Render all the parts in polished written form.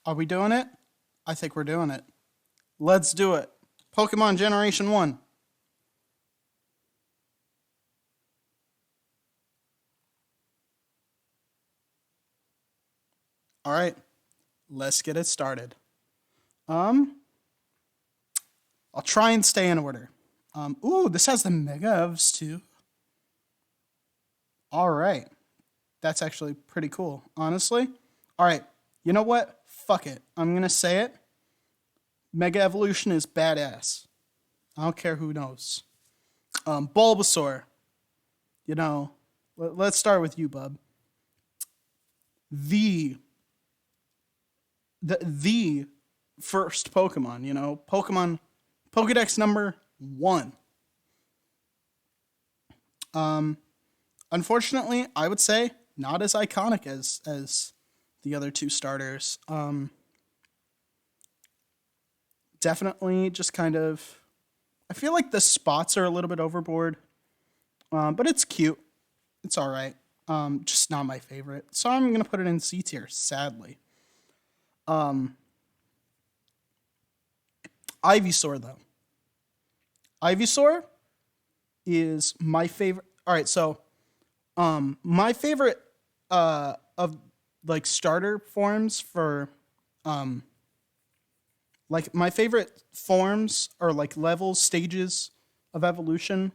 Are we doing it? I think we're doing it. Let's do it. Pokemon Generation 1. Alright, let's get it started. I'll try and stay in order. Ooh, this has the Mega Evs too. Alright. That's actually pretty cool, honestly. Alright, you know what? Fuck it. I'm gonna say it. Mega Evolution is badass. I don't care who knows. Bulbasaur. You know, let's start with you, bub. The first Pokemon, you know, Pokedex number 1. Unfortunately, I would say not as iconic as the other two starters. Definitely just kind of, I feel like the spots are a little bit overboard, but it's cute. It's all right. Just not my favorite. So I'm going to put it in C tier, sadly. Ivysaur, though. Ivysaur is my favorite. All right, so my favorite of like starter forms for like my favorite forms or like levels, stages of evolution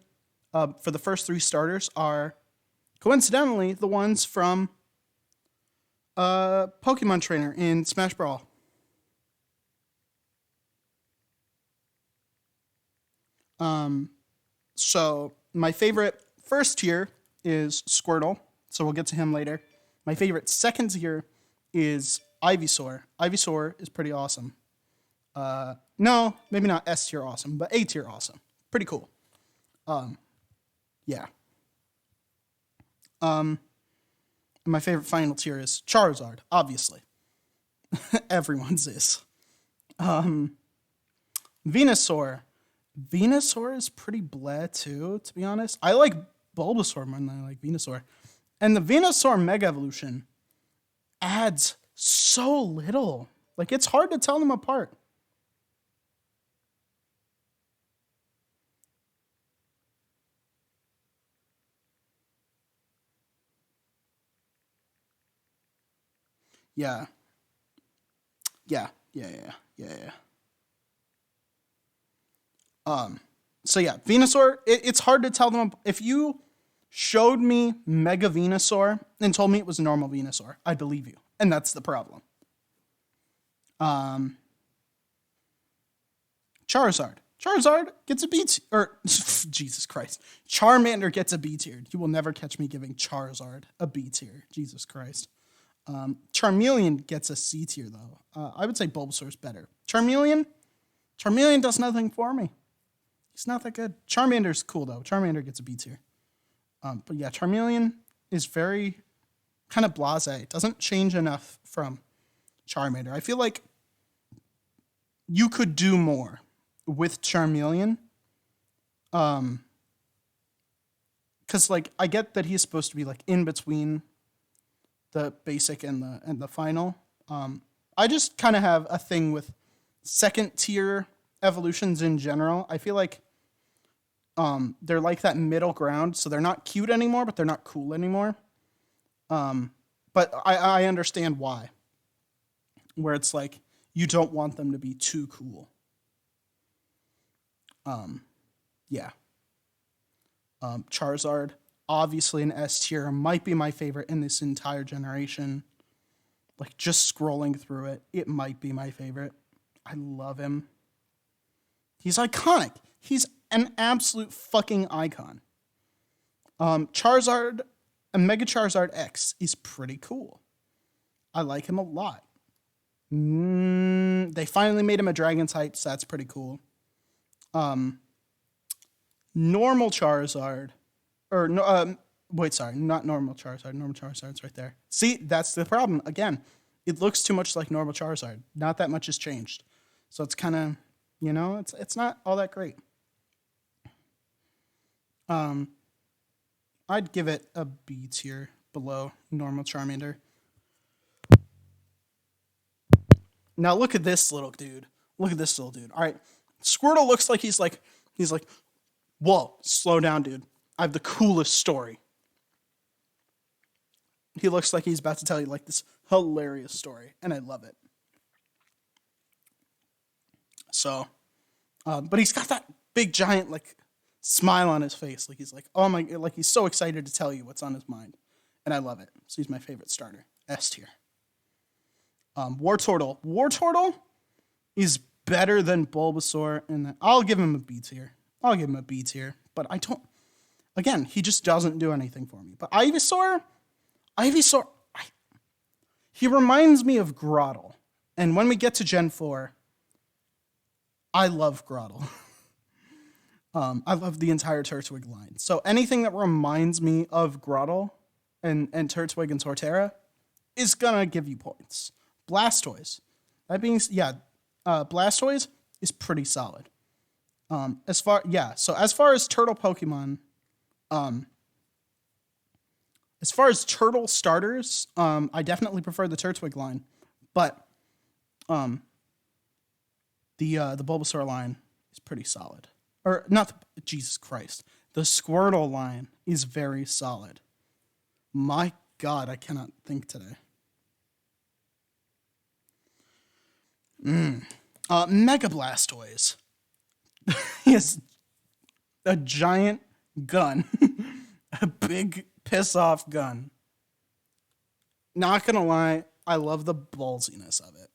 for the first 3 starters are coincidentally the ones from Pokemon Trainer in Smash Brawl. So my favorite first tier is Squirtle, so we'll get to him later. My favorite second tier is Ivysaur. Ivysaur is pretty awesome. No, maybe not S tier awesome, but A tier awesome. Pretty cool. Yeah. My favorite final tier is Charizard, obviously. Everyone's is. Venusaur. Venusaur is pretty bleh too, to be honest. I like Bulbasaur more than I like Venusaur. And the Venusaur Mega Evolution adds so little. Like, it's hard to tell them apart. Yeah. Yeah. So yeah, Venusaur, it's hard to tell them. If you showed me Mega Venusaur and told me it was normal Venusaur, I'd believe you. And that's the problem. Charizard. Charizard gets a B tier. Or, Jesus Christ. Charmander gets a B tier. You will never catch me giving Charizard a B tier. Jesus Christ. Charmeleon gets a C tier, though. I would say Bulbasaur's better. Charmeleon does nothing for me. He's not that good. Charmander's cool, though. Charmander gets a B tier. But yeah, Charmeleon is very kind of blasé. It doesn't change enough from Charmander. I feel like you could do more with Charmeleon. Because, like, I get that he's supposed to be, like, in between the basic and the final. I just kind of have a thing with second tier evolutions in general. I feel like they're like that middle ground, so they're not cute anymore, but they're not cool anymore. But I understand why. Where it's like you don't want them to be too cool. Yeah. Charizard, obviously an S tier, might be my favorite in this entire generation. Like, just scrolling through it, it might be my favorite. I love him. He's iconic. He's an absolute fucking icon. Charizard, and Mega Charizard X is pretty cool. I like him a lot. They finally made him a dragon type, so that's pretty cool. Normal Charizard, or no, wait, sorry, not normal Charizard. Normal Charizard's right there. See, that's the problem. Again, it looks too much like normal Charizard. Not that much has changed, so it's kind of, you know, it's not all that great. I'd give it a B tier below normal Charmander. Now look at this little dude. Look at this little dude. All right. Squirtle looks like he's like, whoa, slow down, dude. I have the coolest story. He looks like he's about to tell you like this hilarious story, and I love it. So, but he's got that big giant like smile on his face, like he's like, oh my, like he's so excited to tell you what's on his mind, and I love it. So he's my favorite starter, S tier. Wartortle. Wartortle is better than Bulbasaur, and I'll give him a B tier. But I don't. Again, he just doesn't do anything for me. But Ivysaur, he reminds me of Grottle. And when we get to Gen 4, I love Grottle. I love the entire Turtwig line. So anything that reminds me of Grottle and Turtwig and Torterra is gonna give you points. Blastoise. Blastoise is pretty solid. As far as turtle Pokemon, as far as turtle starters, I definitely prefer the Turtwig line, but the Bulbasaur line is pretty solid. Or not, Jesus Christ. The Squirtle line is very solid. My God, I cannot think today. Mega Blastoise. He has a giant gun. A big piss-off gun. Not gonna lie, I love the ballsiness of it.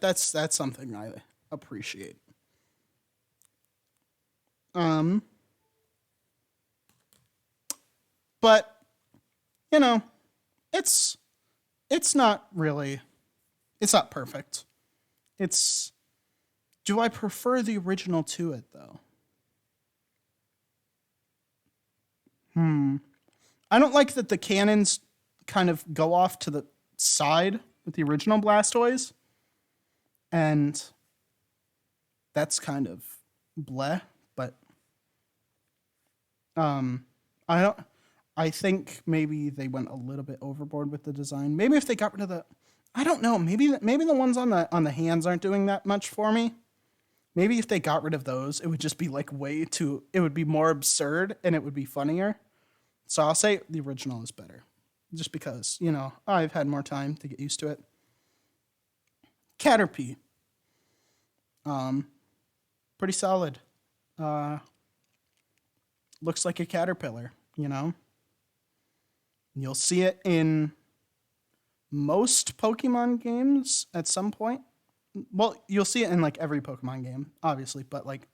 That's something I appreciate. But you know, it's not perfect. Do I prefer the original to it though? I don't like that the cannons kind of go off to the side with the original Blastoise. And that's kind of bleh, but I think maybe they went a little bit overboard with the design. Maybe if they got rid of I don't know, maybe the ones on the hands aren't doing that much for me. Maybe if they got rid of those, it would just be like it would be more absurd and it would be funnier. So I'll say the original is better. Just because, I've had more time to get used to it. Caterpie. Pretty solid. Looks like a caterpillar, You'll see it in most Pokemon games at some point. Well, you'll see it in like every Pokemon game, obviously, but like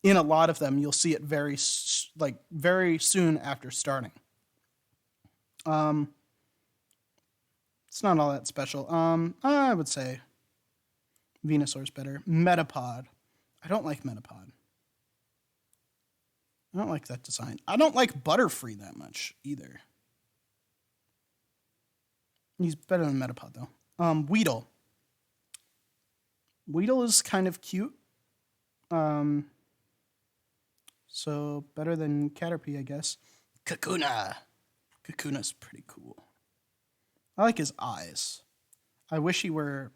in a lot of them, you'll see it very soon after starting. It's not all that special. I would say Venusaur's better. Metapod. I don't like Metapod. I don't like that design. I don't like Butterfree that much either. He's better than Metapod though. Weedle. Weedle is kind of cute. So better than Caterpie, I guess. Kakuna. Kakuna's pretty cool. I like his eyes. I wish he could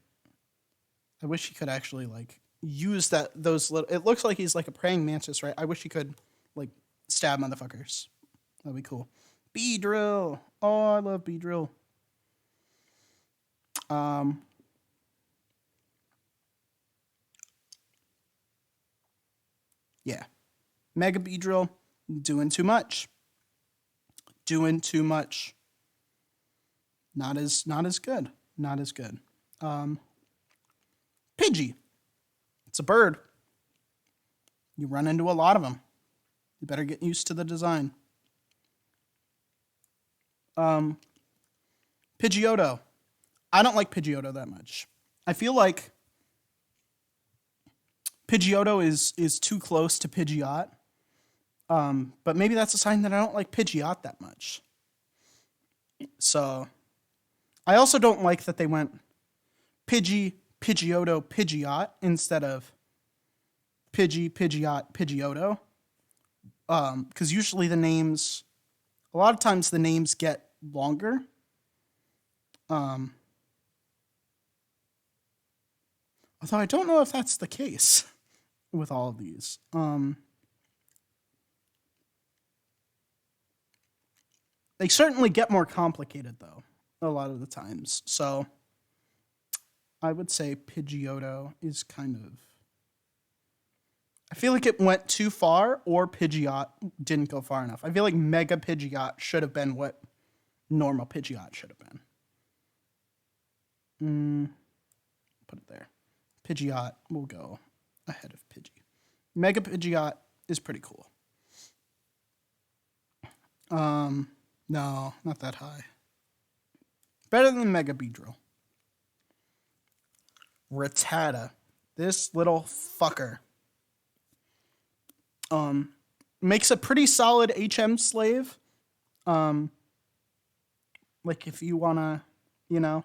actually like use those little. It looks like he's like a praying mantis, right? I wish he could like stab motherfuckers. That'd be cool. Beedrill. Oh, I love Beedrill. Yeah. Mega Beedrill, doing too much. Not as good. Pidgey. It's a bird. You run into a lot of them. You better get used to the design. Pidgeotto. I don't like Pidgeotto that much. I feel like Pidgeotto is too close to Pidgeot. But maybe that's a sign that I don't like Pidgeot that much. So, I also don't like that they went Pidgey, Pidgeotto, Pidgeot instead of Pidgey, Pidgeot, Pidgeotto. Because usually a lot of times the names get longer. Although I don't know if that's the case with all of these. They certainly get more complicated, though, a lot of the times. So I would say Pidgeotto is kind of... I feel like it went too far, or Pidgeot didn't go far enough. I feel like Mega Pidgeot should have been what normal Pidgeot should have been. Put it there. Pidgeot will go ahead of Pidgey. Mega Pidgeot is pretty cool. No, not that high. Better than Mega Beedrill. Rattata. This little fucker. Makes a pretty solid HM slave. Like if you wanna, put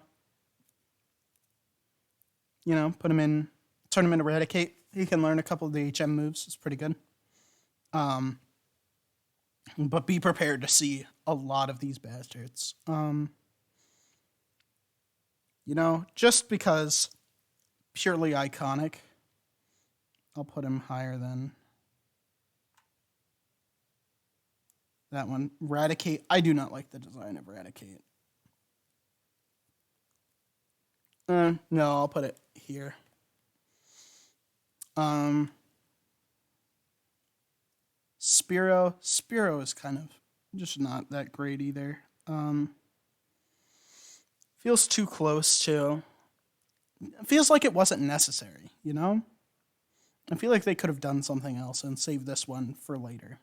him in, turn him into Eradicate. He can learn a couple of the HM moves. It's pretty good. But be prepared to see a lot of these bastards. Just because purely iconic, I'll put him higher than that one. Eradicate. I do not like the design of Eradicate. No, I'll put it here. Spiro. Spiro is kind of just not that great either. Feels too close to... Feels like it wasn't necessary, I feel like they could have done something else and saved this one for later.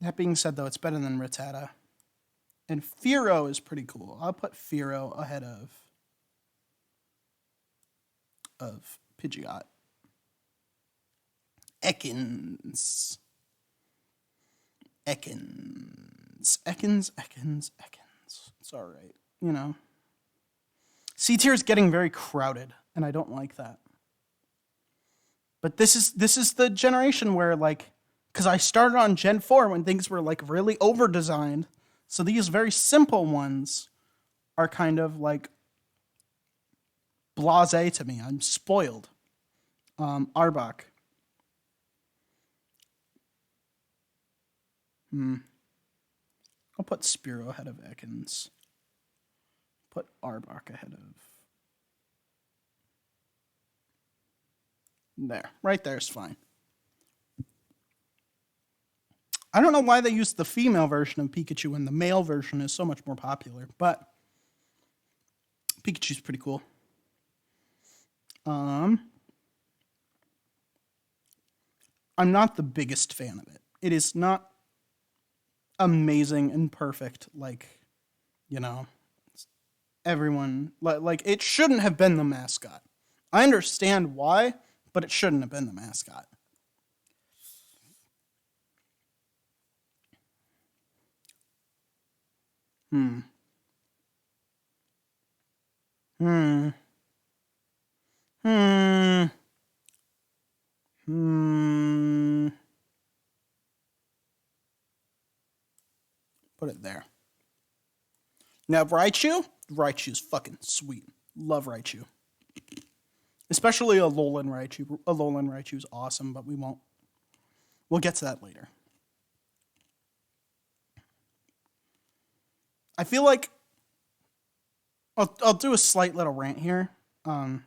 That being said, though, it's better than Rattata. And Fearow is pretty cool. I'll put Fearow ahead of Pidgeot. Ekans. It's all right, C tier is getting very crowded, and I don't like that. But this is the generation where, because I started on Gen 4 when things were, really over-designed, so these very simple ones are kind of, blasé to me. I'm spoiled. Arbok. I'll put Spiro ahead of Ekans. Put Arbok ahead of... There. Right there is fine. I don't know why they used the female version of Pikachu when the male version is so much more popular, but Pikachu's pretty cool. I'm not the biggest fan of it. It is not amazing and perfect everyone... it shouldn't have been the mascot. I understand why, but it shouldn't have been the mascot. Put it there. Now, Raichu's fucking sweet. Love Raichu. Especially a Alolan Raichu. Alolan Raichu's awesome, but we'll get to that later. I feel like I'll do a slight little rant here. A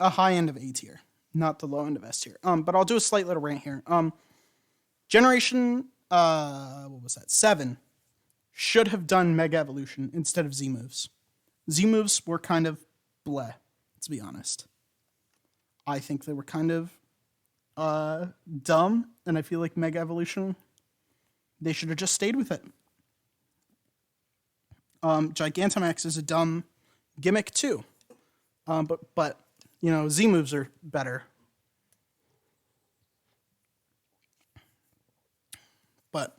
high end of A tier, not the low end of S tier. But I'll do a slight little rant here. Generation 7 should have done Mega Evolution instead of Z moves. Z moves were kind of bleh, to be honest. I think they were kind of dumb, and I feel like Mega Evolution, they should have just stayed with it. Gigantamax is a dumb gimmick too. But Z moves are better. But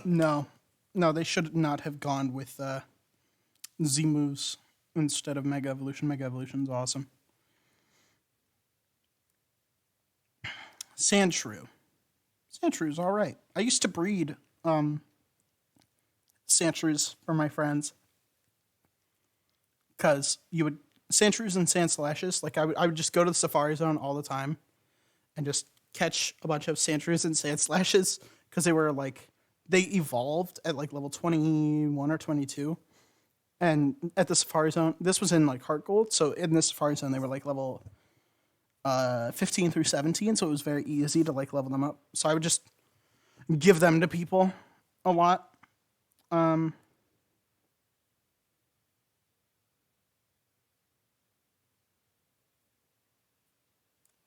no, they should not have gone with Z moves instead of Mega Evolution. Mega Evolution's awesome. Sandshrew. Sandshrews, all right. I used to breed Sandshrews for my friends because Sandshrews and Sandslashes. Like I would just go to the Safari Zone all the time and just catch a bunch of Sandshrews and Sandslashes because they evolved at like level 21 or 22. And at the Safari Zone, this was in like Heart Gold, so in the Safari Zone they were like level 15 through 17, so it was very easy to like level them up. So I would just give them to people a lot.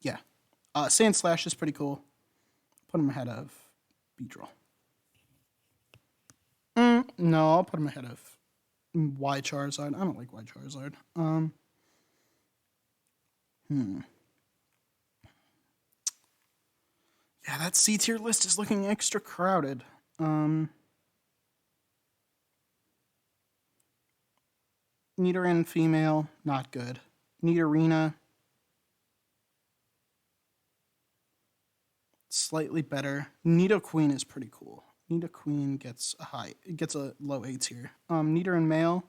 Yeah. Sandslash is pretty cool. Put him ahead of Beedrill. No, I'll put him ahead of Y Charizard. I don't like Y Charizard. Yeah, that C tier list is looking extra crowded. Nidoran female, not good. Nidorina, slightly better. Nidoqueen is pretty cool. Nidoqueen gets a low A tier. Nidoran male,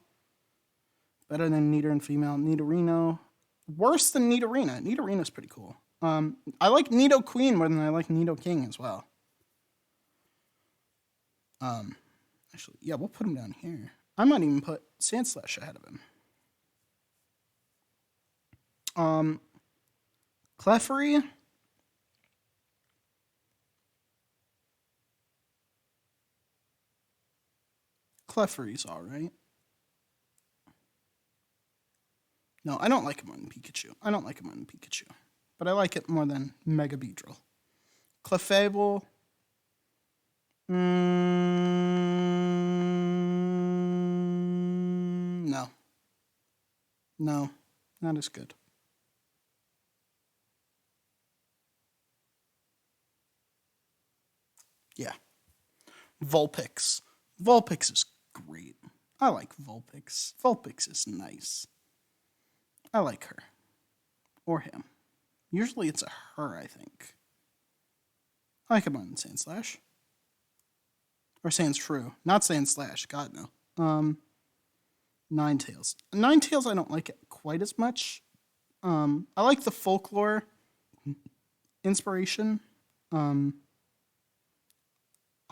better than Nidoran female. Nidorino, worse than Nidorina. Nidorina's pretty cool. I like Nidoqueen more than I like Nidoking as well. Actually, yeah, we'll put him down here. I might even put Sandslash ahead of him. Clefairy. Clefairy's alright. No, I don't like him more than Pikachu. But I like it more than Mega Beedrill. Clefable. No. No, not as good. Yeah. Vulpix. Vulpix is great. I like Vulpix. Vulpix is nice. I like her. Or him. Usually it's a her, I think. I like him on Sandslash. Or Sandshrew. Not Sandslash. God, no. Ninetales. Ninetales I don't like it quite as much. I like the folklore inspiration. High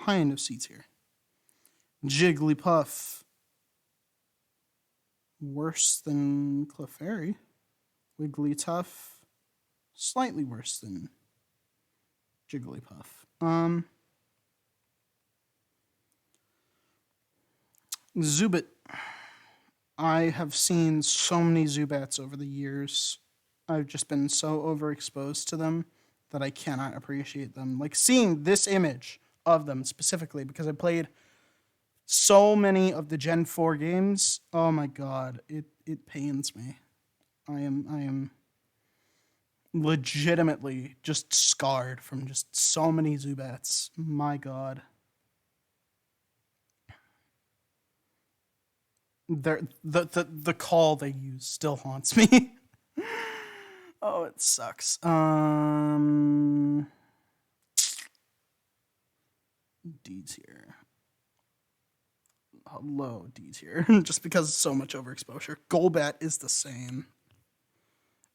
end of C tier. Jigglypuff. Worse than Clefairy. Wigglytuff. Slightly worse than Jigglypuff. Zubat. I have seen so many Zubats over the years. I've just been so overexposed to them that I cannot appreciate them. Like seeing this image of them specifically because I played so many of the Gen 4 games. Oh my god, it pains me. I am legitimately just scarred from just so many Zubats. My god. The call they use still haunts me. Oh, it sucks. D tier. Low D tier. Just because of so much overexposure. Golbat is the same.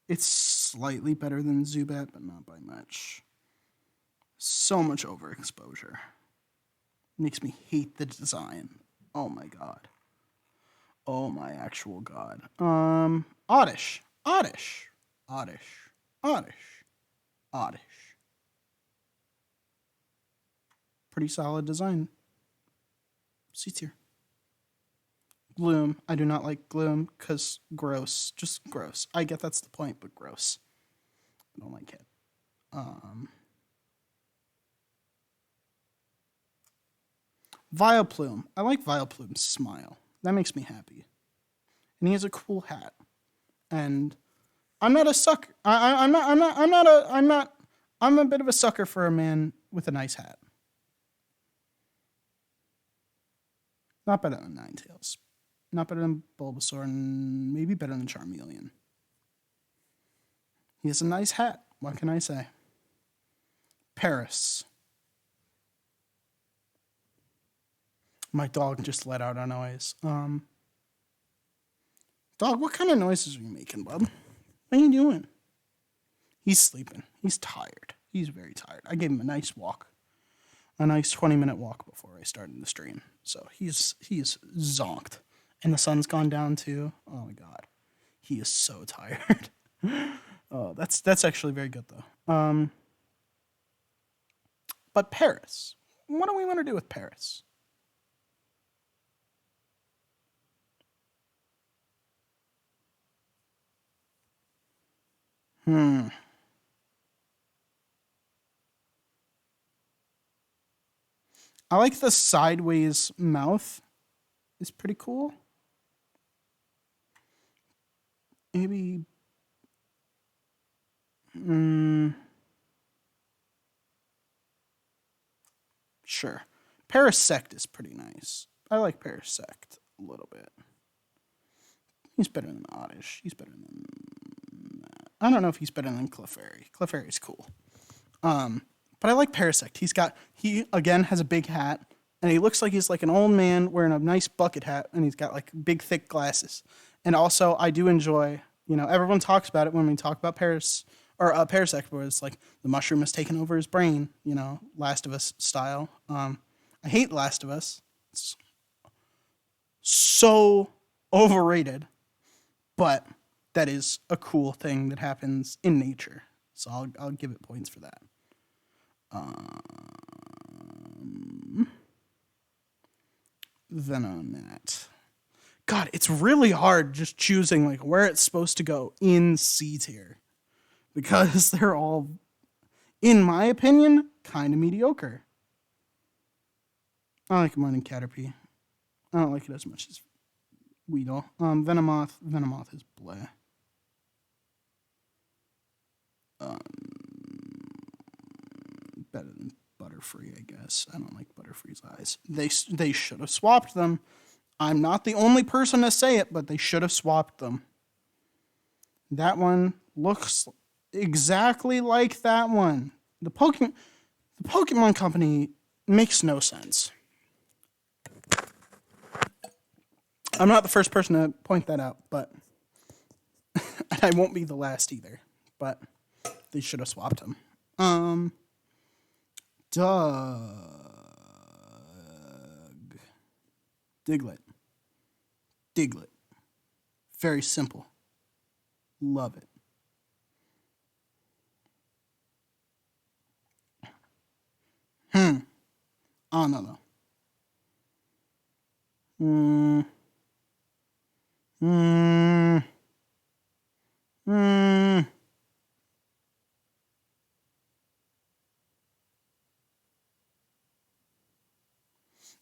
It's slightly better than Zubat, but not by much. So much overexposure. Makes me hate the design. Oh my god. Oh my actual god. Oddish. Pretty solid design. C tier. Gloom. I do not like Gloom because gross. Just gross. I get that's the point, but gross. I don't like it. Vileplume. I like Vileplume's smile. That makes me happy. And he has a cool hat. And I'm not a sucker. I'm a bit of a sucker for a man with a nice hat. Not better than Ninetales. Not better than Bulbasaur, and maybe better than Charmeleon. He has a nice hat. What can I say? Paris. My dog just let out a noise. Dog, what kind of noises are you making, bub? What are you doing? He's sleeping. He's tired. He's very tired. I gave him a nice walk. A nice 20-minute walk before I started the stream. So he's zonked. And the sun's gone down too. Oh my god. He is so tired. Oh, that's actually very good though. But Paris. What do we want to do with Paris? I like the sideways mouth. It's pretty cool. Maybe. Sure. Parasect is pretty nice. I like Parasect a little bit. He's better than Oddish. He's better than that. I don't know if he's better than Clefairy. Clefairy's cool. But I like Parasect. He again has a big hat, and he looks like he's like an old man wearing a nice bucket hat, and he's got like big thick glasses. And also, I do enjoy, everyone talks about it when we talk about Parasect, where it's like the mushroom has taken over his brain, Last of Us style. I hate Last of Us. It's so overrated, but that is a cool thing that happens in nature. So I'll give it points for that. Venomoth. God, it's really hard just choosing like where it's supposed to go in C tier, because they're all, in my opinion, kind of mediocre. I like more than Caterpie. I don't like it as much as Weedle. Venomoth is bleh. Better than Butterfree, I guess. I don't like Butterfree's eyes. They should have swapped them. I'm not the only person to say it, but they should have swapped them. That one looks exactly like that one. The Pokemon Company makes no sense. I'm not the first person to point that out, but and I won't be the last either. But they should have swapped them. Diglett. Very simple. Love it. I don't know though.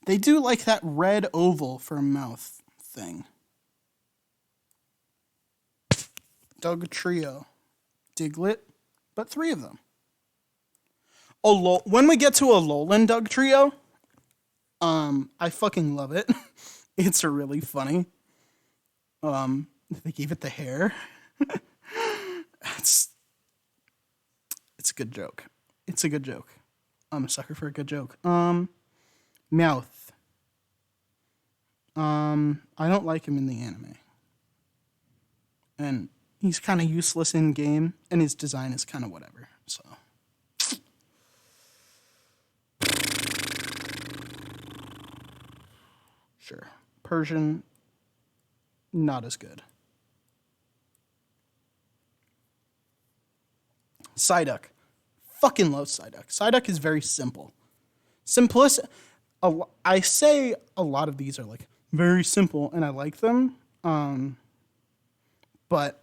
They do like that red oval for a mouth thing. Dugtrio. Diglett, but 3 of them. When we get to a Alolan Dugtrio, I fucking love it. It's really funny. They gave it the hair. It's a good joke. It's a good joke. I'm a sucker for a good joke. Meowth. I don't like him in the anime. And he's kind of useless in game, and his design is kind of whatever, so. Sure. Persian, not as good. Psyduck. Fucking love Psyduck. Psyduck is very simple. I say a lot of these are like very simple, and I like them. But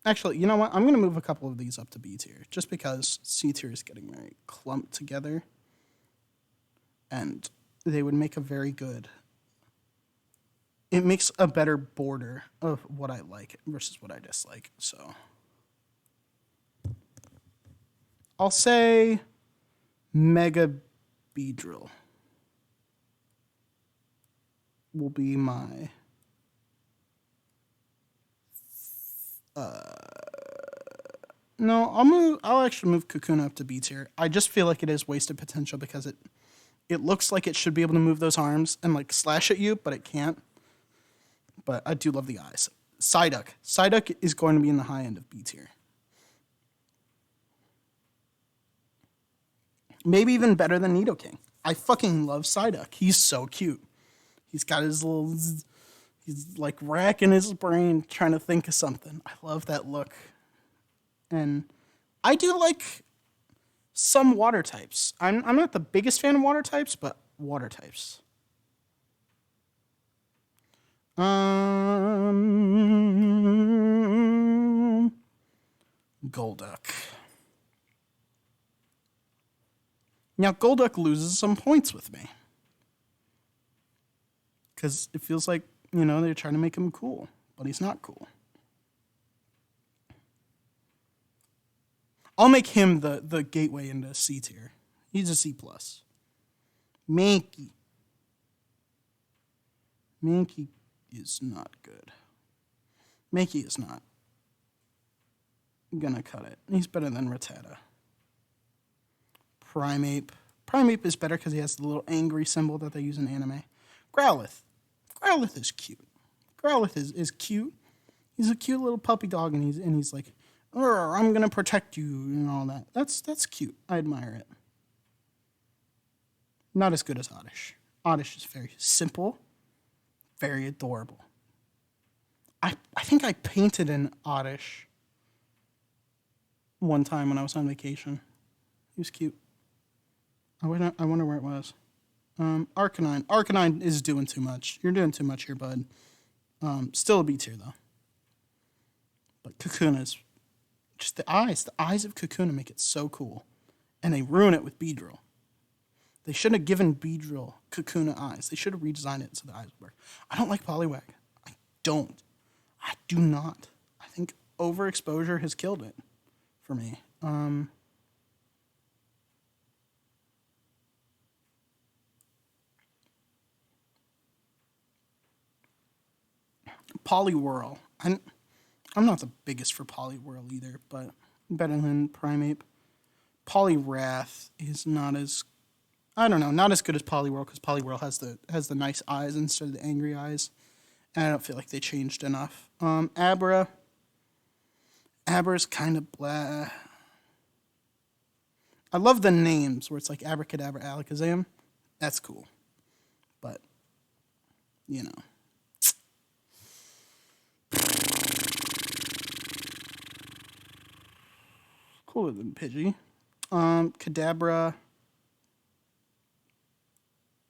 actually, you know what? I'm going to move a couple of these up to B tier, just because C tier is getting very clumped together. And they would make a very good... It makes a better border of what I like versus what I dislike, so... I'll say Mega Beedrill will be my... No, I'll actually move Kakuna up to B tier. I just feel like it is wasted potential because It looks like it should be able to move those arms and like slash at you, but it can't. But I do love the eyes. Psyduck. Psyduck is going to be in the high end of B tier. Maybe even better than Nidoking. I fucking love Psyduck. He's so cute. He's got his little... He's like racking his brain trying to think of something. I love that look. And I do like some water types. I'm not the biggest fan of water types, but water types. Golduck. Now, Golduck loses some points with me. Because it feels like, you know, they're trying to make him cool. But he's not cool. I'll make him the gateway into C tier. He's a C+. Mankey. Mankey is not good. Mankey is not gonna cut it. He's better than Rattata. Primeape. Primeape is better because he has the little angry symbol that they use in anime. Growlithe. Growlithe is cute. Growlithe is cute. He's a cute little puppy dog, and he's like, I'm gonna protect you and all that. That's cute. I admire it. Not as good as Oddish. Oddish is very simple, very adorable. I think I painted an Oddish one time when I was on vacation. He was cute. I wonder where it was. Arcanine. Arcanine is doing too much. You're doing too much here, bud. Still a B tier, though. But Kakuna's... Just the eyes. The eyes of Kakuna make it so cool. And they ruin it with Beedrill. They should have given Beedrill Kakuna eyes. They should have redesigned it so the eyes would work. I don't like Poliwag. I don't. I do not. I think overexposure has killed it for me. Poliwhirl. I'm not the biggest for Poliwhirl either, but better than Primeape. Poliwrath is not as... I don't know, not as good as Poliwhirl, because Poliwhirl has the nice eyes instead of the angry eyes. And I don't feel like they changed enough. Abra. Abra's kind of blah. I love the names where it's like Abracadabra, Alakazam. That's cool. But, you know. Cooler than Pidgey. Kadabra.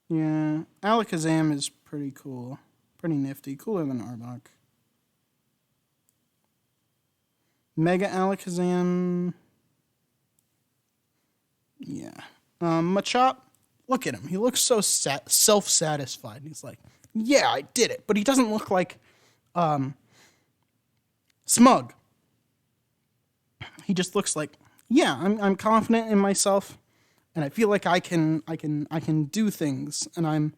Yeah. Alakazam is pretty cool. Pretty nifty. Cooler than Arbok. Mega Alakazam. Yeah. Machop. Look at him. He looks so self-satisfied. He's like, yeah, I did it. But he doesn't look like smug. He just looks like, yeah, I'm confident in myself, and I feel like I can do things, and I'm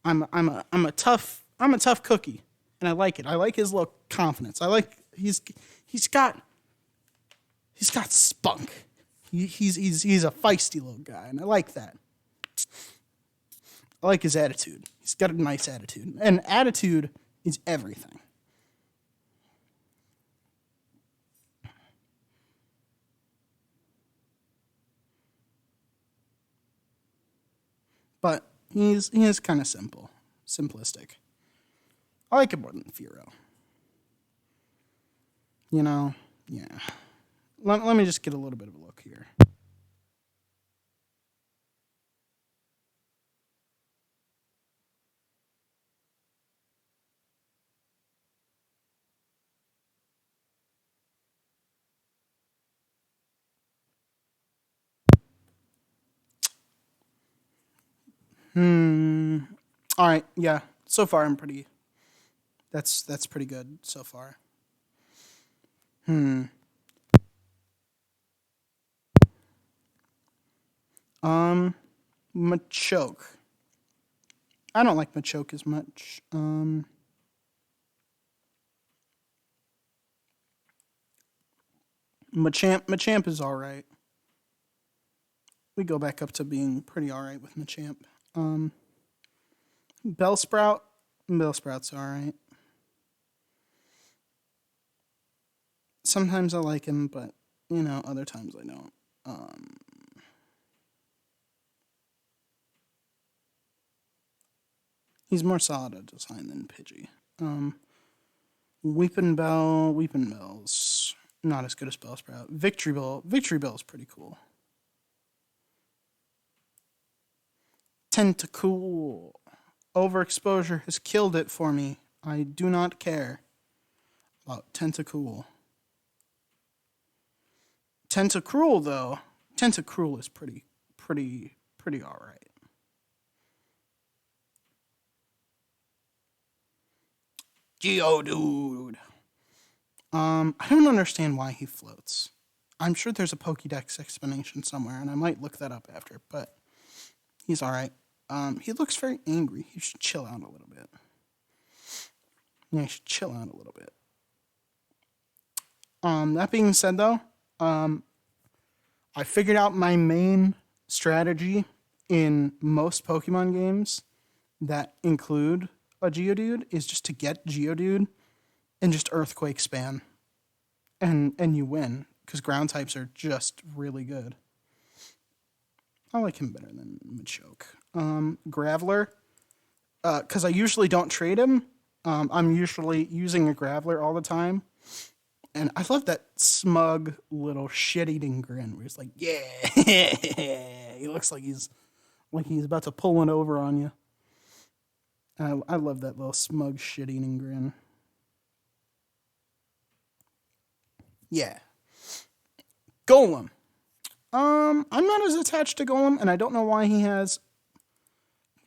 a tough cookie, and I like it. I like his little confidence. I like he's got spunk. He's a feisty little guy, and I like that. I like his attitude. He's got a nice attitude, and attitude is everything. But he is kind of simplistic. I like it more than Firo. You know, yeah. Let me just get a little bit of a look here. All right, yeah. So far, I'm pretty. That's pretty good so far. Machoke. I don't like Machoke as much. Machamp is all right. we go back up to being pretty alright with Machamp. Bellsprout. Bellsprout's alright. Sometimes I like him, but, you know, other times I don't. He's more solid at design than Pidgey. Weepinbell's not as good as Bellsprout. Victreebel is pretty cool. Tentacruel. Overexposure has killed it for me. I do not care about Tentacruel. Tentacruel, though. Tentacruel is pretty alright. Geodude. I don't understand why he floats. I'm sure there's a Pokédex explanation somewhere, and I might look that up after, but he's alright. He looks very angry. He should chill out a little bit. Yeah, he should chill out a little bit. That being said, though, I figured out my main strategy in most Pokemon games that include a Geodude is just to get Geodude and just Earthquake spam. And you win, because ground types are just really good. I like him better than Machoke. Graveler, because I usually don't trade him. I'm usually using a Graveler all the time. And I love that smug little shit-eating grin where he's like, yeah. He looks like he's about to pull one over on you. I love that little smug shit-eating grin. Yeah. Golem. I'm not as attached to Golem, and I don't know why he has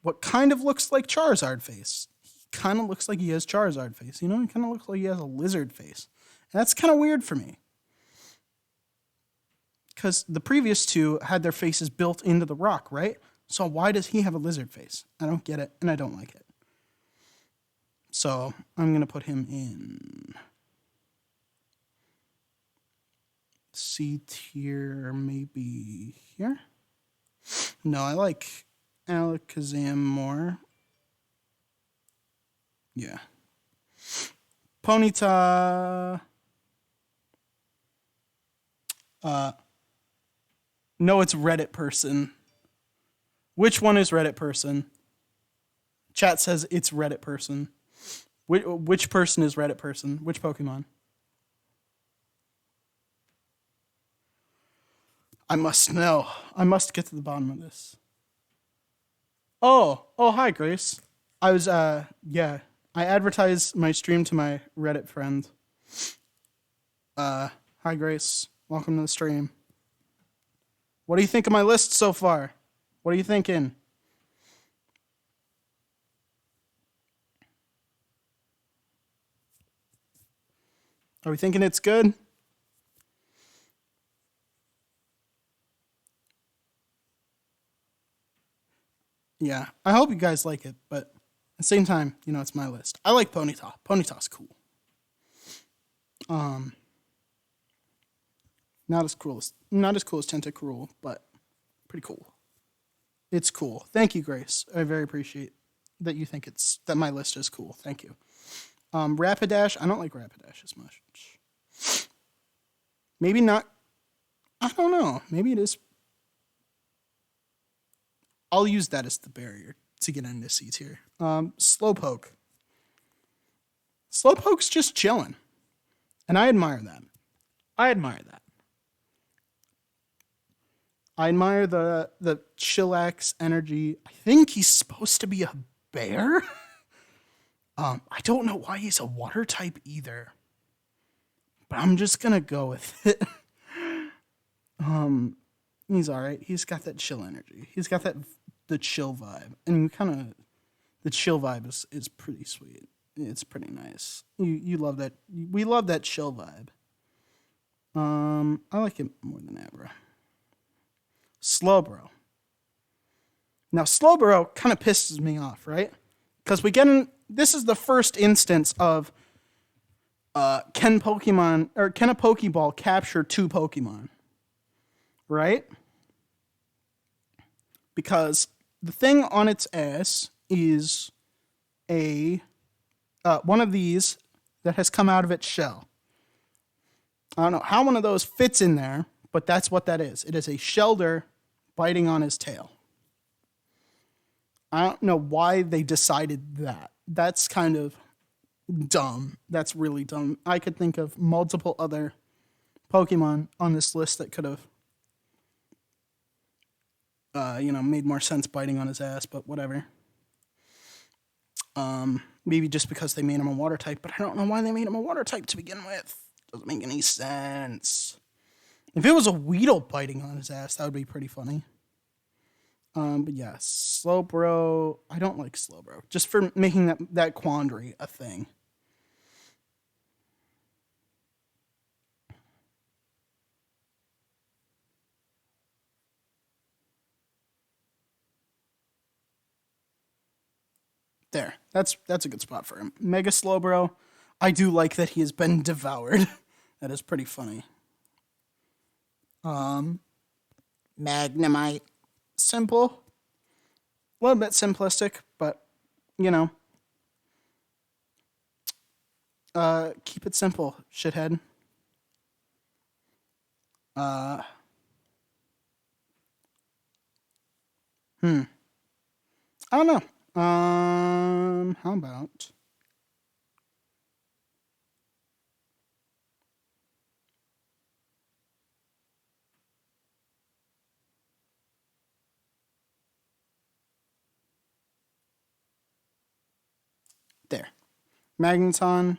what kind of looks like Charizard face. He kind of looks like he has Charizard face, you know? He kind of looks like he has a lizard face. And that's kind of weird for me. Because the previous two had their faces built into the rock, right? So why does he have a lizard face? I don't get it, and I don't like it. So I'm going to put him in C tier, maybe here. No, I like Alakazam more. Yeah. Ponyta. No, it's Reddit person. Which one is Reddit person? Chat says it's Reddit person. Which person is Reddit person? Which Pokemon? I must know. I must get to the bottom of this. Oh, hi, Grace. I was, yeah. I advertised my stream to my Reddit friend. Hi, Grace. Welcome to the stream. What do you think of my list so far? What are you thinking? Are we thinking it's good? Yeah, I hope you guys like it, but at the same time, you know, it's my list. I like Ponyta. Ponyta's cool. Not as cool as Tentacruel, but pretty cool. It's cool. Thank you, Grace. I very appreciate that you think that my list is cool. Thank you. Rapidash. I don't like Rapidash as much. Maybe not. I don't know. Maybe it is. I'll use that as the barrier to get into C tier. Slowpoke. Slowpoke's just chilling. And I admire that. I admire the chillax energy. I think he's supposed to be a bear. I don't know why he's a water type either. But I'm just gonna go with it. He's alright. He's got that chill energy. He's got the chill vibe. And the chill vibe is pretty sweet. It's pretty nice. You love that. We love that chill vibe. I like it more than Abra. Slowbro. Now, Slowbro kind of pisses me off, right? Because this is the first instance of can a Pokeball capture two Pokemon? Right? because the thing on its ass is a one of these that has come out of its shell. I don't know how one of those fits in there, but that's what that is. It is a Shelder biting on his tail. I don't know why they decided that. That's kind of dumb. That's really dumb. I could think of multiple other Pokemon on this list that could have, made more sense biting on his ass, but whatever. Maybe just because they made him a water type, but I don't know why they made him a water type to begin with. Doesn't make any sense. If it was a Weedle biting on his ass, that would be pretty funny. But yeah, Slowbro. I don't like Slowbro. Just for making that quandary a thing. There. That's a good spot for him. Mega Slowbro. I do like that he has been devoured. That is pretty funny. Magnemite. Simple. A little bit simplistic, but, keep it simple, shithead. I don't know. How about... There. Magneton.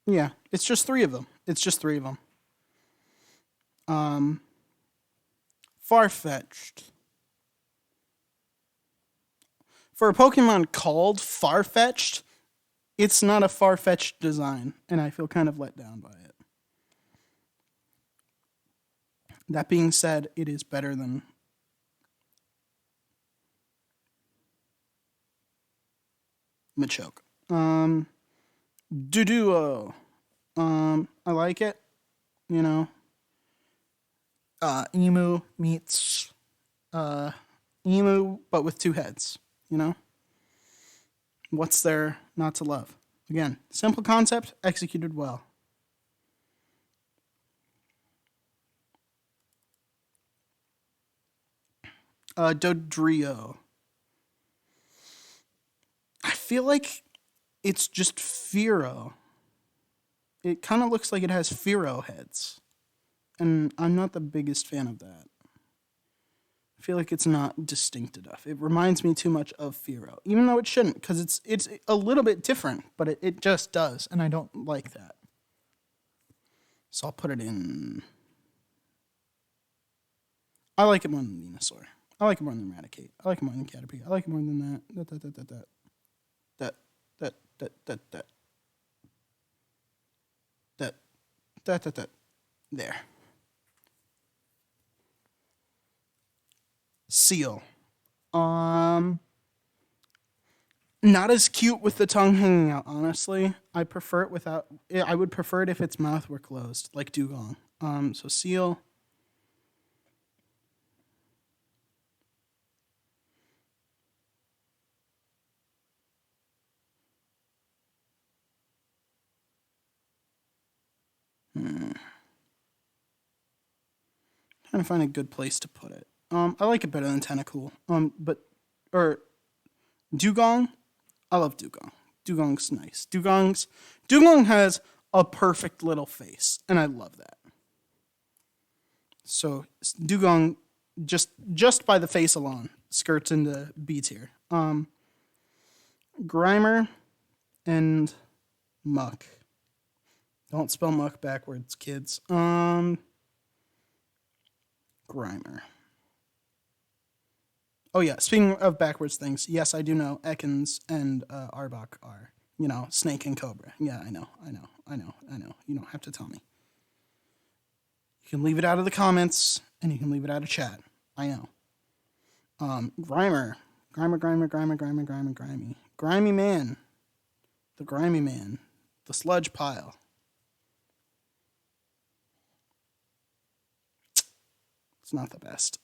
Yeah, it's just three of them. Farfetch'd. For a Pokemon called Farfetch'd, it's not a far-fetched design, and I feel kind of let down by it. That being said, it is better than Machoke. Duduo. I like it. Emu meets Emu, but with two heads. What's there not to love? Again, simple concept, executed well. Dodrio. I feel like it's just Firo. It kind of looks like it has Firo heads. And I'm not the biggest fan of that. I feel like it's not distinct enough. It reminds me too much of Firo. Even though it shouldn't, because it's a little bit different, but it just does, and I don't like that. So I'll put it in... I like it more than Venusaur. I like it more than Eradicate. I like it more than Caterpie. I like it more than that. There. Seal. Not as cute with the tongue hanging out, honestly. I prefer it without... I would prefer it if its mouth were closed, like Dugong. So Seal... Trying to find a good place to put it. I like it better than Tentacruel. Dugong. I love Dugong. Dugong's nice. Dugong has a perfect little face, and I love that. So Dugong, just by the face alone, skirts into B tier. Grimer and Muck. Don't spell Muck backwards, kids. Grimer. Oh yeah, speaking of backwards things, yes, I do know Ekans and Arbok are, Snake and Cobra. Yeah, I know. You don't have to tell me. You can leave it out of the comments, and you can leave it out of chat. I know. Grimer. Grimy man. The grimy man. The sludge pile. It's not the best.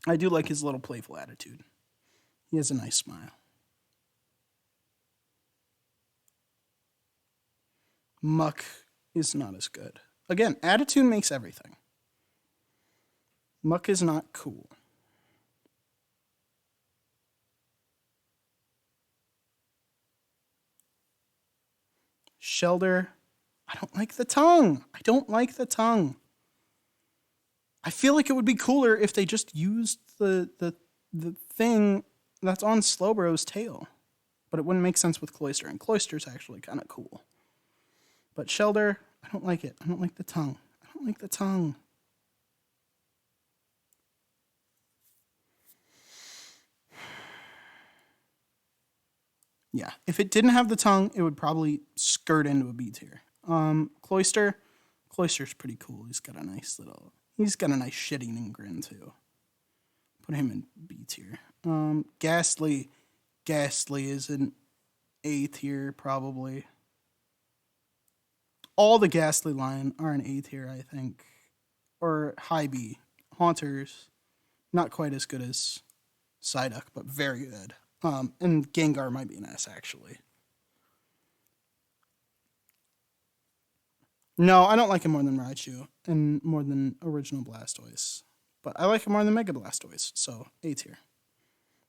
I do like his little playful attitude. He has a nice smile. Muck is not as good. Again, attitude makes everything. Muck is not cool. Shelder, I don't like the tongue. I don't like the tongue. I feel like it would be cooler if they just used the thing that's on Slowbro's tail. But it wouldn't make sense with Cloyster, and Cloyster's actually kind of cool. But Shelder, I don't like it. I don't like the tongue. I don't like the tongue. Yeah, if it didn't have the tongue, it would probably skirt into a B tier. Cloyster's pretty cool. He's got a nice shit-eating grin too. Put him in B tier. Ghastly is an A tier probably. All the Ghastly line are an A tier, I think, or high B. Haunters, not quite as good as Psyduck, but very good. And Gengar might be an S, actually. No, I don't like him more than Raichu and more than original Blastoise. But I like him more than Mega Blastoise, so A tier.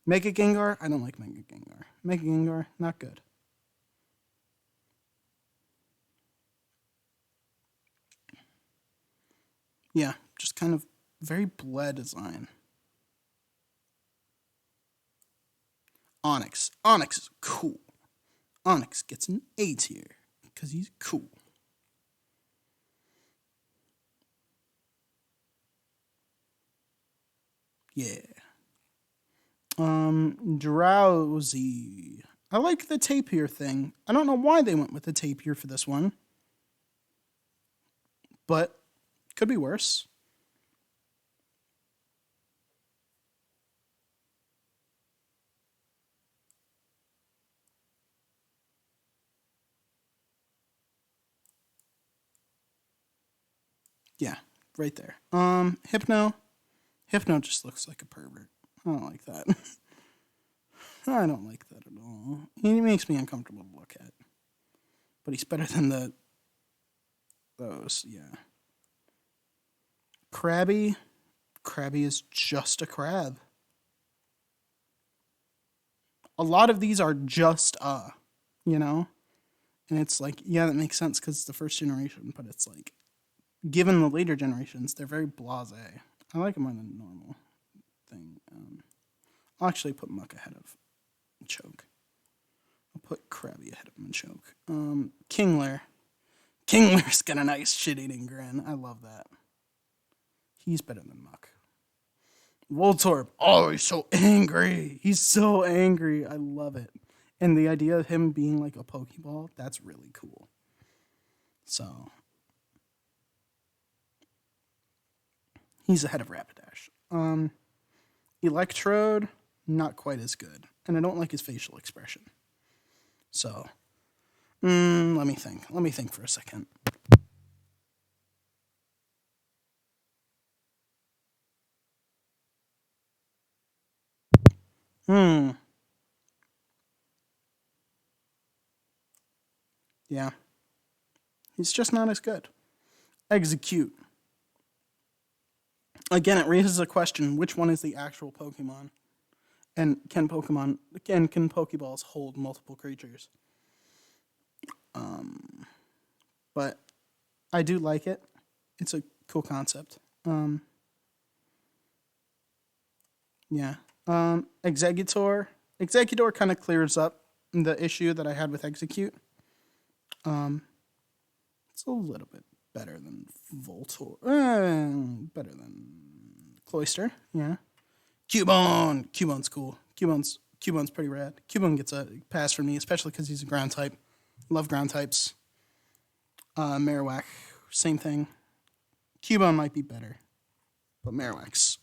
Mega Gengar, I don't like Mega Gengar. Mega Gengar, not good. Yeah, just kind of very bleh design. Onyx is cool. Onyx gets an A tier because he's cool. Yeah. Drowsy. I like the tapir thing. I don't know why they went with the tapir for this one. But could be worse. Yeah, right there. Hypno just looks like a pervert. I don't like that. I don't like that at all. He makes me uncomfortable to look at. But he's better than those, yeah. Krabby is just a crab. A lot of these are just you know? And it's like, yeah, that makes sense because it's the first generation, but it's like, given the later generations, they're very blasé. I like them more than normal thing. I'll actually put Muck ahead of Machoke. I'll put Krabby ahead of Machoke. Kingler. Kingler's got a nice shit-eating grin. I love that. He's better than Muck. Voltorb. Oh, he's so angry. He's so angry. I love it. And the idea of him being like a Pokeball, that's really cool. So, he's ahead of Rapidash. Electrode, not quite as good. And I don't like his facial expression. So, let me think. Let me think for a second. Yeah. He's just not as good. Execute. Again, it raises a question, which one is the actual Pokemon? And can Pokeballs hold multiple creatures? But I do like it. It's a cool concept. Yeah. Executor kind of clears up the issue that I had with Execute. It's a little bit better than Voltorb. Better than Cloyster, yeah. Cubone! Cubone's cool. Cubone's pretty rad. Cubone gets a pass from me, especially because he's a ground type. Love ground types. Marowak, same thing. Cubone might be better, but Marowak's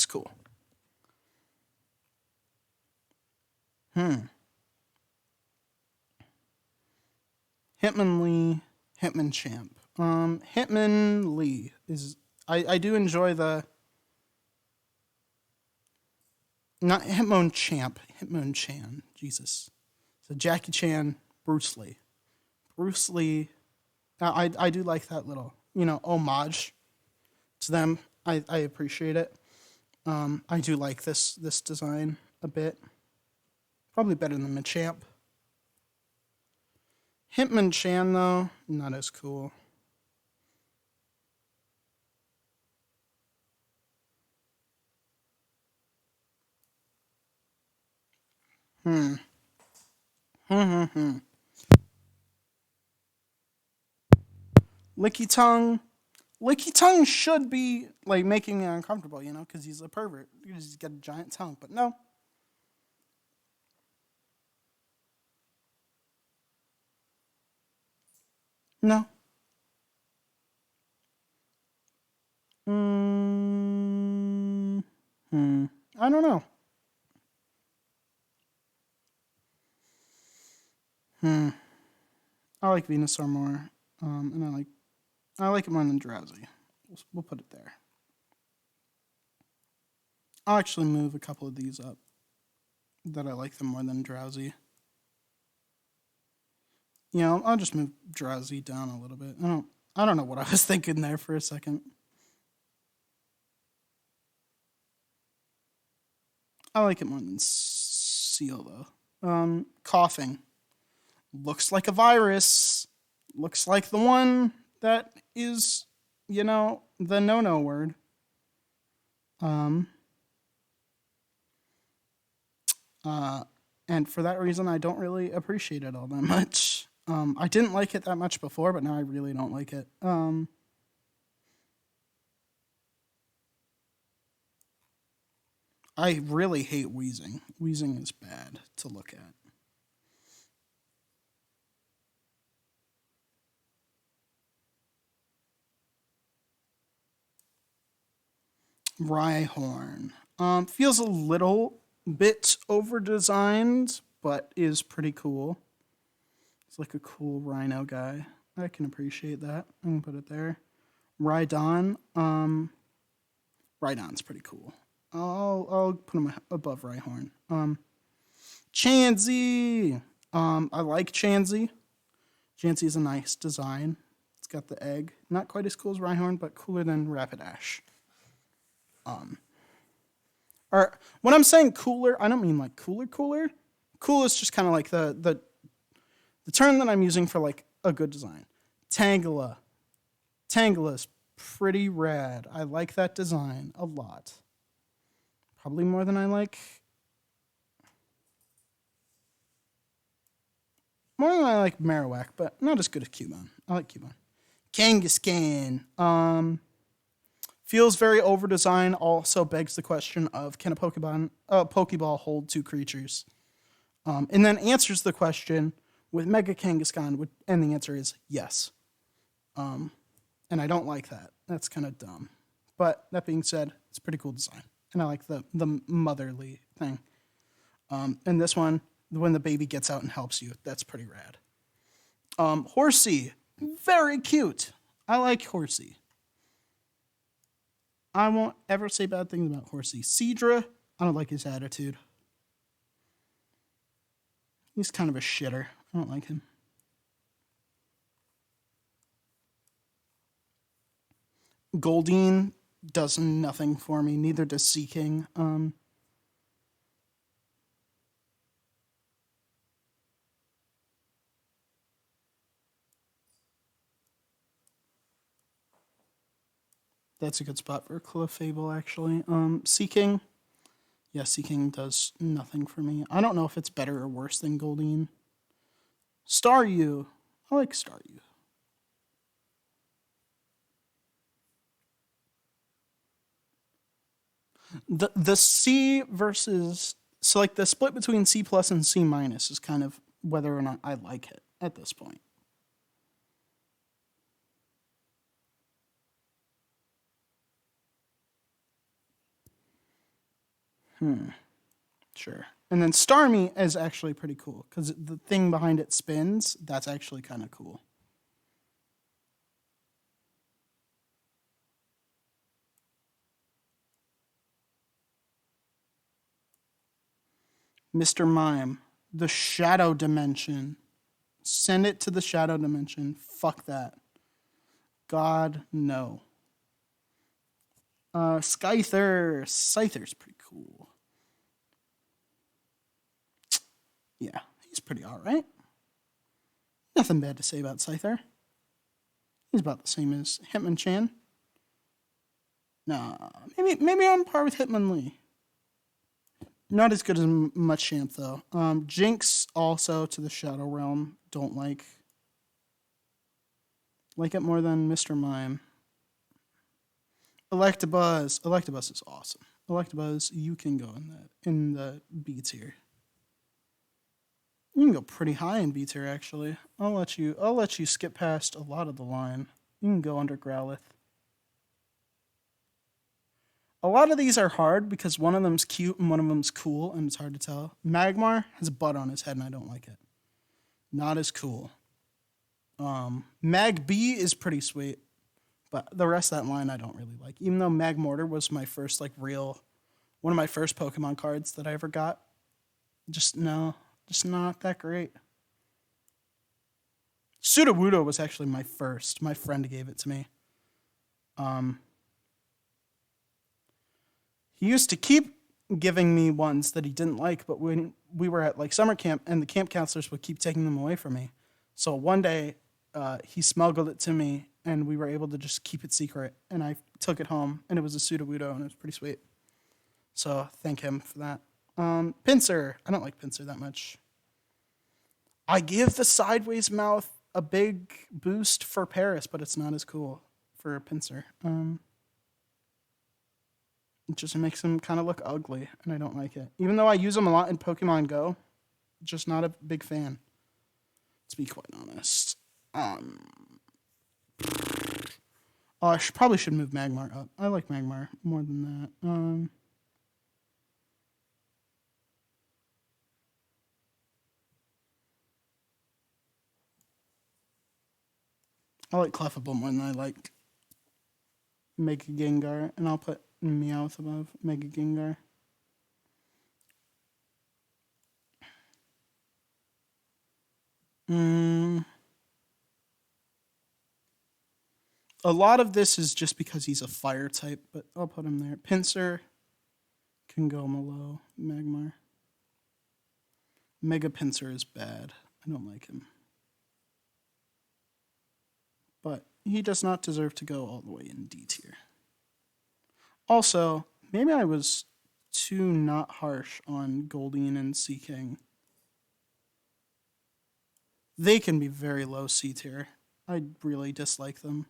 cool. Hitmonlee, Hitmonchamp. Hitmonlee is I do enjoy the... Not Hitmonchan. Jesus. So Jackie Chan, Bruce Lee. Bruce Lee. I do like that little, homage to them. I appreciate it. I do like this design a bit. Probably better than Machop. Hitmonchan, though, not as cool. Licky Tongue. Licky Tongue should be, like, making me uncomfortable, because he's a pervert. He's got a giant tongue, but no. No. I don't know. I like Venusaur more, and I like it more than Drowsy. We'll put it there. I'll actually move a couple of these up that I like them more than Drowsy. I'll just move Drowsy down a little bit. I don't know what I was thinking there for a second. I like it more than Seal, though. Coughing. Looks like a virus. Looks like the one that is, the no-no word. And for that reason, I don't really appreciate it all that much. I didn't like it that much before, but now I really don't like it. I really hate wheezing. Wheezing is bad to look at. Rhyhorn. Feels a little bit over-designed, but is pretty cool. It's like a cool rhino guy. I can appreciate that. I can put it there. Rhydon. Rhydon's pretty cool. I'll put him above Rhyhorn. Chansey. I like Chansey. Chansey's a nice design. It's got the egg. Not quite as cool as Rhyhorn, but cooler than Rapidash. Or when I'm saying cooler, I don't mean like cooler. Cool is just kind of like the term that I'm using for like a good design. Tangela. Tangela's pretty rad. I like that design a lot. Probably more than I like. More than I like Marowak, but not as good as Cubone. I like Cubone. Kangaskhan. Feels very over-designed. Also begs the question of, can a Pokeball hold two creatures? And then answers the question with Mega Kangaskhan, and the answer is yes. And I don't like that. That's kind of dumb. But that being said, it's a pretty cool design. And I like the motherly thing. And this one, when the baby gets out and helps you, that's pretty rad. Horsey. Very cute. I like Horsey. I won't ever say bad things about Horsey. Seadra, I don't like his attitude. He's kind of a shitter. I don't like him. Goldeen does nothing for me. Neither does Seaking. That's a good spot for Clefable, actually. Seaking. Yeah, Seaking does nothing for me. I don't know if it's better or worse than Goldeen. Staryu. I like Staryu. The C versus... So, like, the split between C plus and C minus is kind of whether or not I like it at this point. Sure. And then Starmie is actually pretty cool, because the thing behind it spins. That's actually kind of cool. Mr. Mime, the Shadow Dimension. Send it to the Shadow Dimension. Fuck that. God, no. Scyther. Scyther's pretty cool. Yeah, he's pretty alright. Nothing bad to say about Scyther. He's about the same as Hitmonchan. Nah, maybe on par with Hitmonlee. Not as good as Machamp, though. Jinx, also to the Shadow Realm. Don't like. Like it more than Mr. Mime. Electabuzz. Electabuzz is awesome. Electabuzz, you can go in the B tier. You can go pretty high in B tier, actually. I'll let you skip past a lot of the line. You can go under Growlithe. A lot of these are hard because one of them's cute and one of them's cool, and it's hard to tell. Magmar has a butt on his head, and I don't like it. Not as cool. Mag B is pretty sweet, but the rest of that line I don't really like. Even though Magmortar was my first one of my first Pokemon cards that I ever got. Just not that great. Sudowoodo was actually my first. My friend gave it to me. He used to keep giving me ones that he didn't like, but when we were at like summer camp and the camp counselors would keep taking them away from me. So one day he smuggled it to me and we were able to just keep it secret. And I took it home and it was a Sudowoodo and it was pretty sweet. So thank him for that. Pinsir. I don't like Pinsir that much. I give the sideways mouth a big boost for Paris, but it's not as cool for Pinsir. It just makes him kind of look ugly, and I don't like it. Even though I use him a lot in Pokemon Go, just not a big fan, to be quite honest. I probably should move Magmar up. I like Magmar more than that. I like Clefable more than I like Mega Gengar, and I'll put Meowth above Mega Gengar. A lot of this is just because he's a fire type, but I'll put him there. Pinsir can go below Magmar. Mega Pinsir is bad. I don't like him. But he does not deserve to go all the way in D tier. Also, maybe I was too not harsh on Goldeen and Seaking. They can be very low C tier. I really dislike them.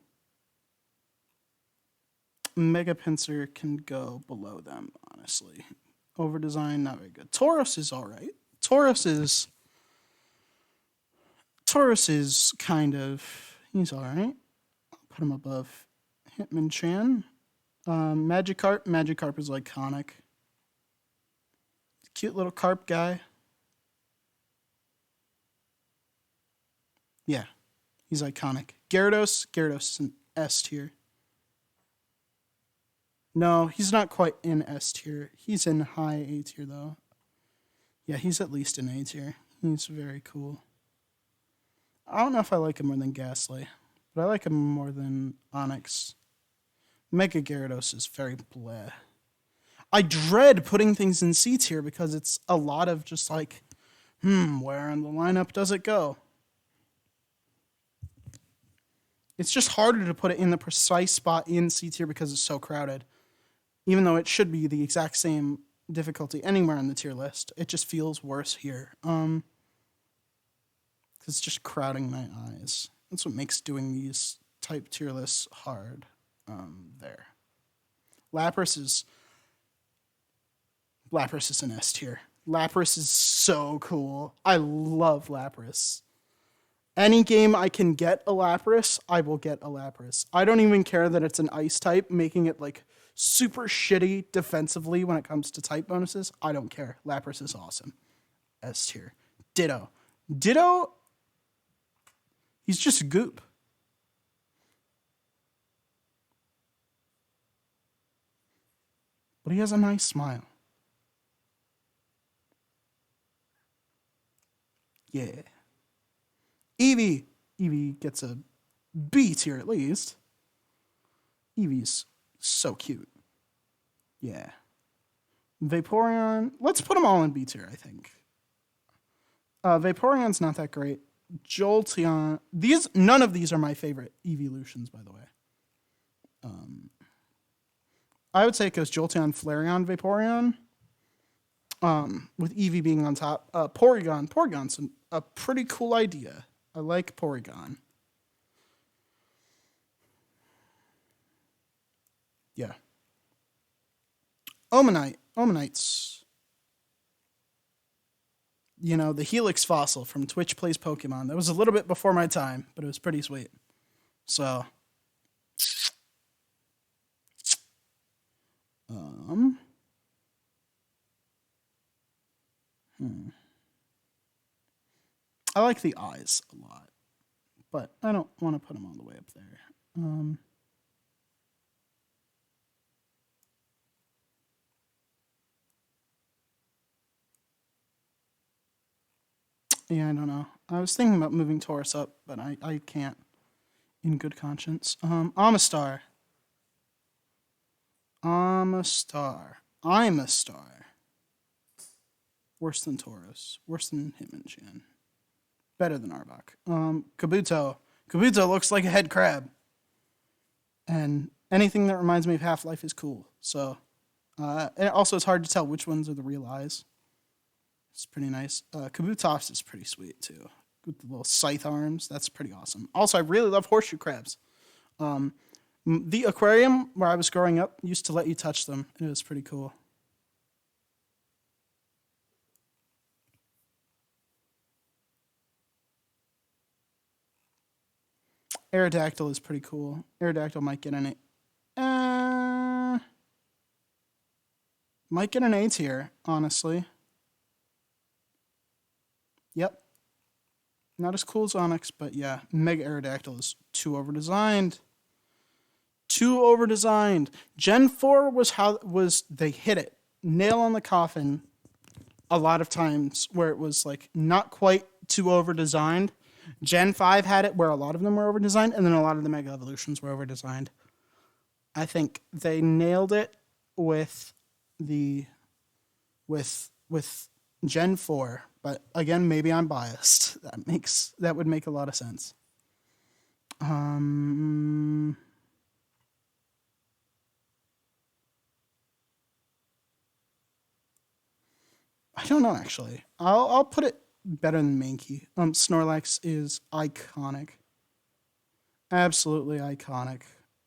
Mega Pinsir can go below them, honestly. Overdesign, not very good. Tauros is alright. Tauros is kind of... He's alright. I'll put him above Hitmonchan. Magikarp. Magikarp is iconic. Cute little carp guy. Yeah, he's iconic. Gyarados. Gyarados is an S tier. No, he's not quite in S tier. He's in high A tier, though. Yeah, he's at least in A tier. He's very cool. I don't know if I like him more than Ghastly, but I like him more than Onix. Mega Gyarados is very bleh. I dread putting things in C tier because it's a lot of just like, where in the lineup does it go? It's just harder to put it in the precise spot in C tier because it's so crowded. Even though it should be the exact same difficulty anywhere on the tier list, it just feels worse here. Because it's just crowding my eyes. That's what makes doing these type tier lists hard. There. Lapras is an S tier. Lapras is so cool. I love Lapras. Any game I can get a Lapras, I will get a Lapras. I don't even care that it's an ice type, making it like super shitty defensively when it comes to type bonuses. I don't care. Lapras is awesome. S tier. Ditto. He's just goop. But he has a nice smile. Yeah. Eevee. Eevee gets a B tier at least. Eevee's so cute. Yeah. Vaporeon. Let's put them all in B tier, I think. Vaporeon's not that great. Jolteon. None of these are my favorite evolutions, by the way. I would say it goes Jolteon, Flareon, Vaporeon. With Eevee being on top. Porygon. Porygon's a pretty cool idea. I like Porygon. Yeah. Omanite. Omanite's, the Helix fossil from Twitch Plays Pokemon. That was a little bit before my time, but it was pretty sweet. So, I like the eyes a lot, but I don't want to put them all the way up there. Yeah, I don't know. I was thinking about moving Taurus up, but I can't in good conscience. Amistar. Amistar. I'm a star. Worse than Taurus. Worse than Hitmonchan. Better than Arbok. Kabuto. Kabuto looks like a head crab. And anything that reminds me of Half-Life is cool. So, and also it's hard to tell which ones are the real eyes. It's pretty nice. Kabutops is pretty sweet, too. With the little scythe arms. That's pretty awesome. Also, I really love horseshoe crabs. The aquarium where I was growing up used to let you touch them. It was pretty cool. Aerodactyl is pretty cool. Aerodactyl might get an A. Might get an A tier, honestly. Yep. Not as cool as Onyx, but yeah. Mega Aerodactyl is too overdesigned. Too overdesigned. Gen 4 was they hit it. Nail on the coffin a lot of times where it was like not quite too overdesigned. Gen 5 had it where a lot of them were overdesigned, and then a lot of the Mega Evolutions were overdesigned. I think they nailed it with Gen 4, but again, maybe I'm biased. That would make a lot of sense. I don't know, actually. I'll put it better than Mankey. Snorlax is iconic. Absolutely iconic.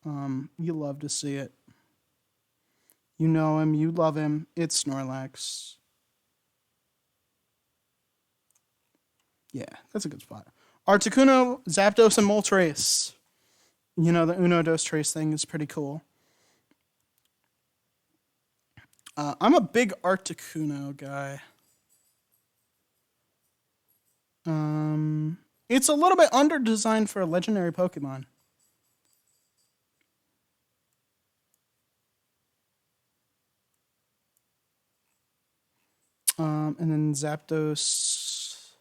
You love to see it. You know him, you love him. It's Snorlax. Yeah, that's a good spot. Articuno, Zapdos, and Moltres. The Uno Dos Tres thing is pretty cool. I'm a big Articuno guy. It's a little bit under-designed for a legendary Pokemon. And then Zapdos.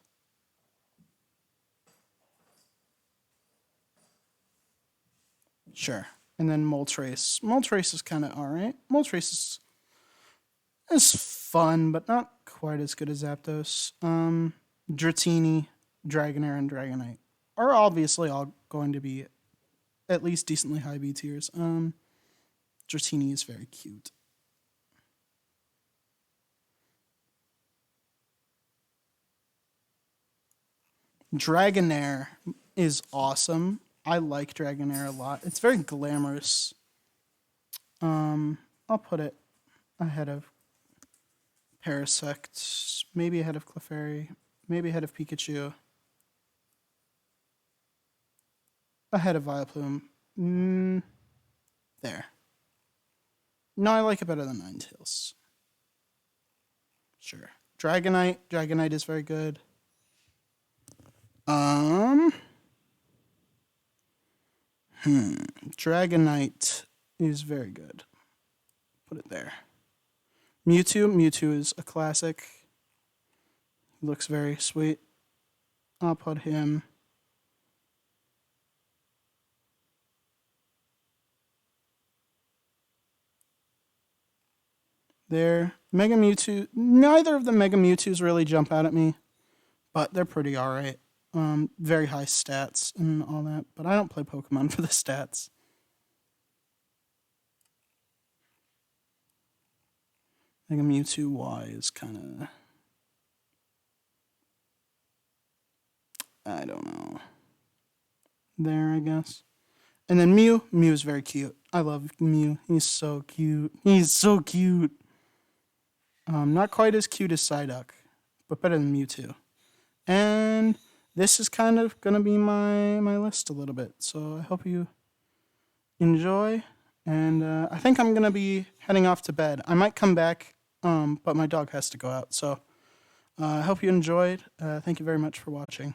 Sure. And then Moltres. Moltres is kind of alright. Moltres is fun, but not quite as good as Zapdos. Dratini, Dragonair, and Dragonite are obviously all going to be at least decently high B tiers. Dratini is very cute. Dragonair is awesome. I like Dragonair a lot. It's very glamorous. I'll put it ahead of Parasect, maybe ahead of Clefairy, maybe ahead of Pikachu, ahead of Vileplume. There. No, I like it better than Ninetales. Sure. Dragonite. Dragonite is very good. Dragonite is very good. Put it there. Mewtwo is a classic. Looks very sweet. I'll put him there. Mega Mewtwo. Neither of the Mega Mewtwo's really jump out at me, but they're pretty alright. Very high stats and all that, but I don't play Pokemon for the stats. Mega Mewtwo Y is kind of... I don't know. There, I guess. And then Mew. Mew is very cute. I love Mew. He's so cute. He's so cute. Not quite as cute as Psyduck, but better than Mewtwo. And this is kind of going to be my list a little bit. So I hope you enjoy. And I think I'm going to be heading off to bed. I might come back, but my dog has to go out. So I hope you enjoyed. Thank you very much for watching.